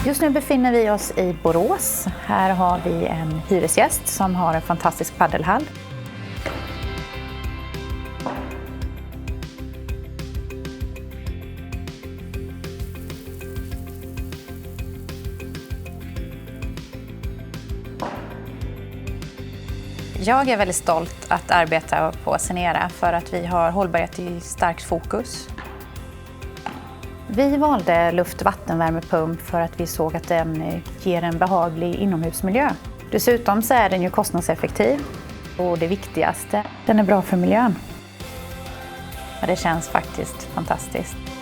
Just nu befinner vi oss i Borås. Här har vi en hyresgäst som har en fantastisk paddelhall. Jag är väldigt stolt att arbeta på Senera för att vi har hållbarhet i starkt fokus. Vi valde luft- och vattenvärmepump för att vi såg att den ger en behaglig inomhusmiljö. Dessutom så är den ju kostnadseffektiv och det viktigaste, den är bra för miljön. Det känns faktiskt fantastiskt.